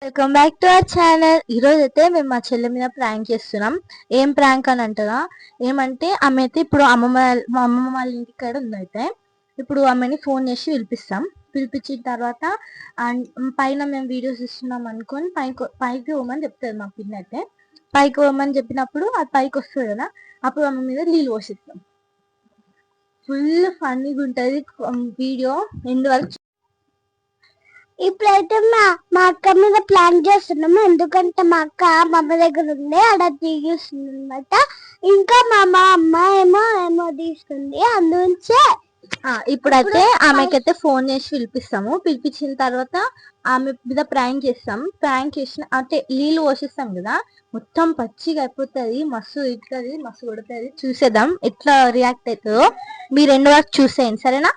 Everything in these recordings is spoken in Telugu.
Welcome back to our channel. ఈరోజు అయితే మేము మా చెల్లె మీద ప్రాంక్ చేస్తున్నాం. ఏం ప్రాంక్ అని అంటారా, ఏమంటే ఆమె అయితే ఇప్పుడు మా అమ్మమ్మ వాళ్ళ ఇంటికాడ ఉందైతే. ఇప్పుడు ఆమెని ఫోన్ చేసి పిలిపించిన తర్వాత పైన మేము వీడియోస్ ఇస్తున్నాం అనుకొని పైకి పోమని చెప్తుంది మా పిల్ల అయితే. పైకి పోమని చెప్పినప్పుడు అది పైకి వస్తుంది కదా, అప్పుడు ఆమె మీద నీళ్ళు పోసిస్తాం. ఫుల్ ఫన్నీగా ఉంటుంది వీడియో ఎండ్ వరకు. ఇప్పుడైతే మా అక్క మీద ప్లాన్ చేస్తున్నాము. ఎందుకంటే మా అక్క అమ్మ దగ్గర ఉంది, అక్కడ తీగిస్తుంది అనమాట. ఇంకా మా అమ్మ ఏమో తీస్తుంది. అందుంచే ఇప్పుడైతే ఆమెకైతే ఫోన్ చేసి పిలిపించిన తర్వాత ఆమె మీద ప్రాంక్ చేస్తాం. ప్రాంక్ చేసిన అంటే నీళ్ళు పోషిస్తాం కదా, మొత్తం పచ్చిగా అయిపోతుంది. మస్తు ఇస్తుంది, మస్తు కొడుతుంది. చూసేద్దాం ఎట్లా రియాక్ట్ అవుతుందో. మీరు 2 వరకు చూసేయండి, సరేనా?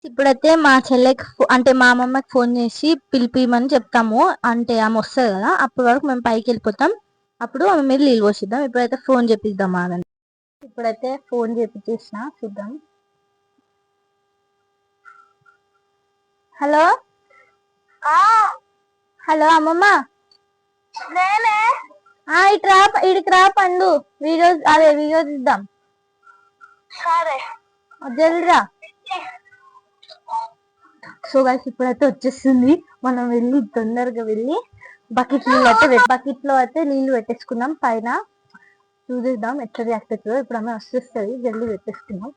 ఇప్పుడైతే మా చెల్లెకి అంటే మా అమ్మమ్మకి ఫోన్ చేసి పిలిపిమని చెప్తాము. అంటే ఆమె వస్తుంది కదా, అప్పటి వరకు మేము పైకి వెళ్ళిపోతాం. అప్పుడు ఆమె మీద నీళ్ళు పోసిద్దాం. ఇప్పుడైతే ఫోన్ చేపిద్దాం ఆగండి. ఇప్పుడైతే ఫోన్ చేపించేసిన, చూద్దాం. హలో హలో అమ్మమ్మ, ఇడికి రా పండు. వీడియో తీద్దాం, జల్దిరా. సో గైస్ ఇప్పుడైతే వచ్చేస్తుంది. మనం తొందరగా వెళ్ళి బకెట్ లో అయితే నీళ్లు పెట్టేసుకున్నాం. పైన చూద్దాం ఎట్లా రియాక్ట్ అవుతుందో. ఇప్పుడు ఆమె వస్తుంది, జల్దీ పెట్టేసుకున్నాం.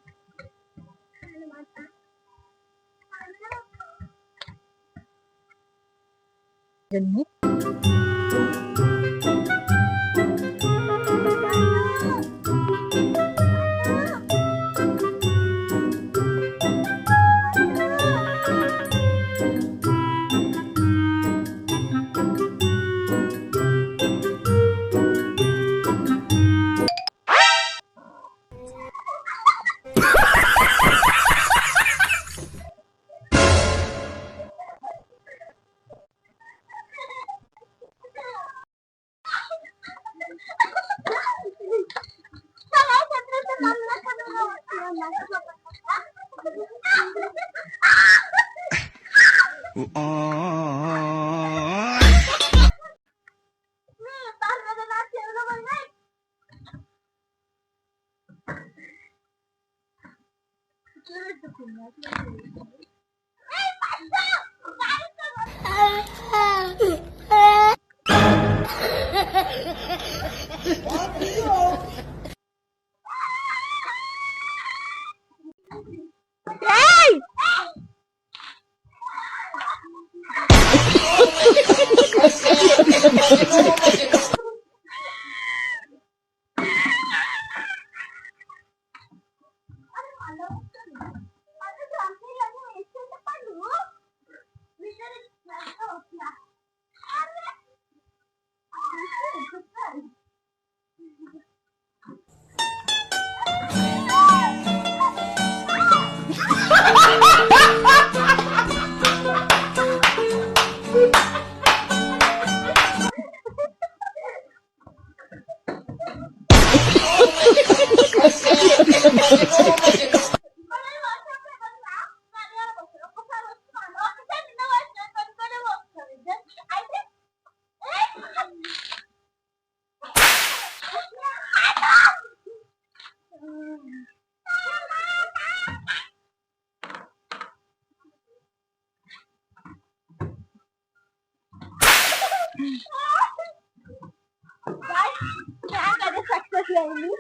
సక్సెస్ అయింది.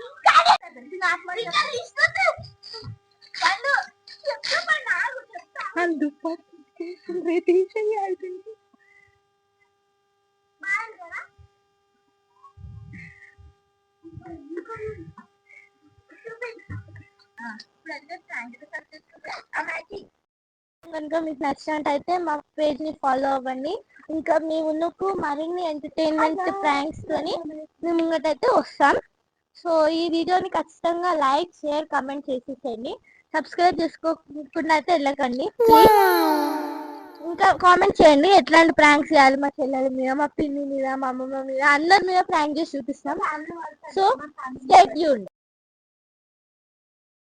కనుక మీకు నచ్చినట్టయితే మా పేజ్ ని ఫాలో అవ్వండి. ఇంకా మీ ముందుకు మరిన్ని ఎంటర్టైన్మెంట్ ప్రాంక్స్ తోని మీ ముంగటైతే వస్తాం. సో ఈ వీడియోని ఖచ్చితంగా లైక్, షేర్, కమెంట్ చేసేసేయండి. సబ్స్క్రైబ్ చేసుకోకుండా అయితే వెళ్ళకండి. ఇంకా కామెంట్ చేయండి ఎట్లాంటి ప్రాంక్స్ చేయాలి. మా చెల్లెల మీద, మా పిన్ని మీద, మా అమ్మమ్మ మీద, అందరి మీద ప్రాంక్ చేసి చూపిస్తాం. So stay tuned.